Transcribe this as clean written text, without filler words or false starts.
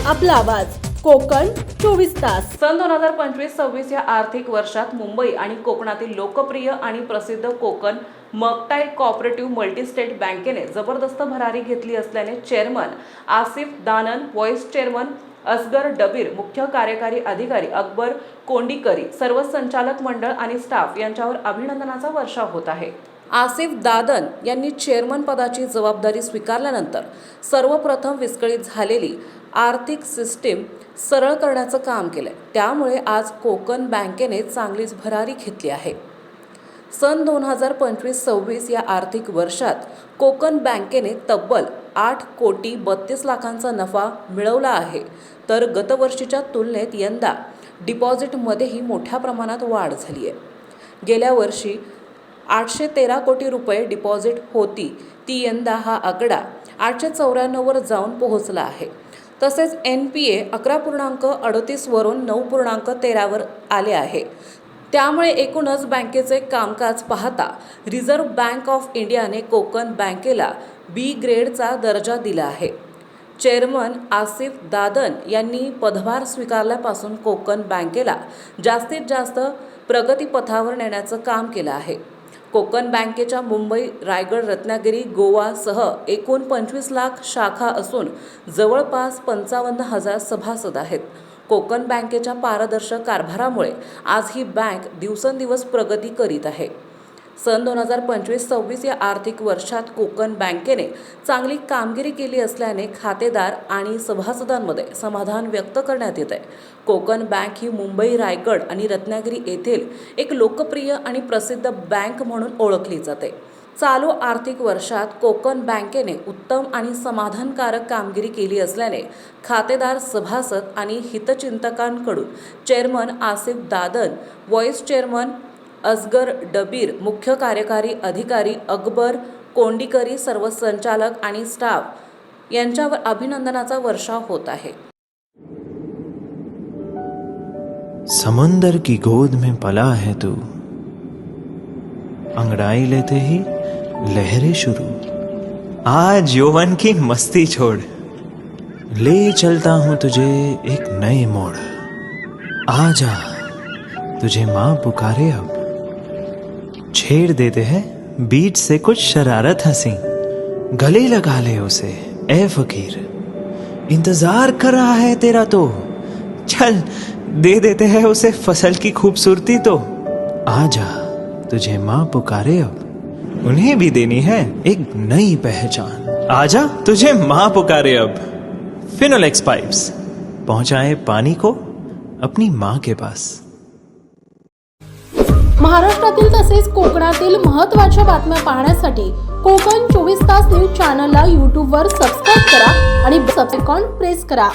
आपला आवाज कोकण 24 तास। सन 2025-26 या आर्थिक वर्षात मुंबई आणि कोकणातील लोकप्रिय आणि प्रसिद्ध कोकण मर्कटाईल कोऑपरेटिव्ह मल्टीस्टेट बँकेने जबरदस्त भरारी घेतली असल्याने chairman Asif Danan, vice chairman Asgar Dabir, मुख्य कार्यकारी अधिकारी अकबर कोंडीकरी, सर्व संचालक मंडळ आणि स्टाफ यांच्यावर अभिनंदनाचा वर्षाव होत आहे। आसिफ दादन यांनी चेअरमन पदाची जबाबदारी स्वीकारल्यानंतर सर्वप्रथम विस्कळीत झालेली आर्थिक सिस्टीम सरळ करण्याचं काम केलं। त्यामुळे आज कोकण बँकेने चांगलीच भरारी घेतली आहे। सन 2025-26 या आर्थिक वर्षात कोकण बँकेने तब्बल 8 कोटी 32 लाखांचा नफा मिळवला आहे, तर गतवर्षीच्या तुलनेत यंदा डिपॉझिटमध्येही मोठ्या प्रमाणात वाढ झाली आहे। गेल्या वर्षी 813 कोटी रुपये डिपॉझिट होती, ती यंदा हा आकडा 894 वर जाऊन पोहोचला आहे। तसेच NPA 11.38 वरून 9.13 वर आले आहे। त्यामुळे एकूणच बँकेचे कामकाज पाहता रिझर्व्ह बँक ऑफ इंडियाने कोकण बँकेला B ग्रेडचा दर्जा दिला आहे। चेअरमन आसिफ दादन यांनी पदभार स्वीकारल्यापासून कोकण बँकेला जास्तीत जास्त प्रगतीपथावर नेण्याचं काम केलं आहे। कोकण बँकेच्या मुंबई, रायगड, रत्नागिरी, गोवासह एकूण 25 लाख शाखा असून जवळपास 55,000 सभासद आहेत। कोकण बँकेच्या पारदर्शक कारभारामुळे आज ही बँक दिवसेंदिवस प्रगती करीत आहे। सन 2025-26 या आर्थिक वर्षात कोकण बँकेने चांगली कामगिरी केली असल्याने खातेदार आणि सभासदांमध्ये समाधान व्यक्त करण्यात येत आहे। कोकण बँक ही मुंबई, रायगड आणि रत्नागिरी येथील एक लोकप्रिय आणि प्रसिद्ध बँक म्हणून ओळखली जाते। चालू आर्थिक वर्षात कोकण बँकेने उत्तम आणि समाधानकारक कामगिरी केली असल्याने खातेदार, सभासद आणि हितचिंतकांकडून chairman Asif Dadan, vice chairman Asgar Dabir, मुख्य कार्यकारी अधिकारी अकबर कोंडीकरी, सर्व संचालक आणि स्टाफ यांच्यावर अभिनंदनाचा वर्षाव होत आहे। समंदर की गोद में पला है तू, अंगड़ाई लेते ही लहरें शुरू। आज यौवन की मस्ती छोड़, ले चलता हूं तुझे एक नए मोड़। आजा तुझे माँ पुकारे अब, छेड़ देते हैं बीच से कुछ शरारत हंसी। गले लगा ले उसे ए फकीर, इंतजार कर रहा है तेरा तो, चल दे देते हैं उसे फसल की खूबसूरती तो। आजा तुझे माँ पुकारे अब, उन्हें भी देनी है एक नई पहचान। आजा तुझे माँ पुकारे अब। फिनोलेक्स पाइप्स पहुंचाए पानी को अपनी माँ के पास। महाराष्ट्रातील तसेच कोकणातील महत्त्वाच्या बातम्या पाहण्यासाठी कोकण 24 तास न्यूज चॅनलला YouTube वर सबस्क्राइब करा आणि बेल आयकॉन प्रेस करा।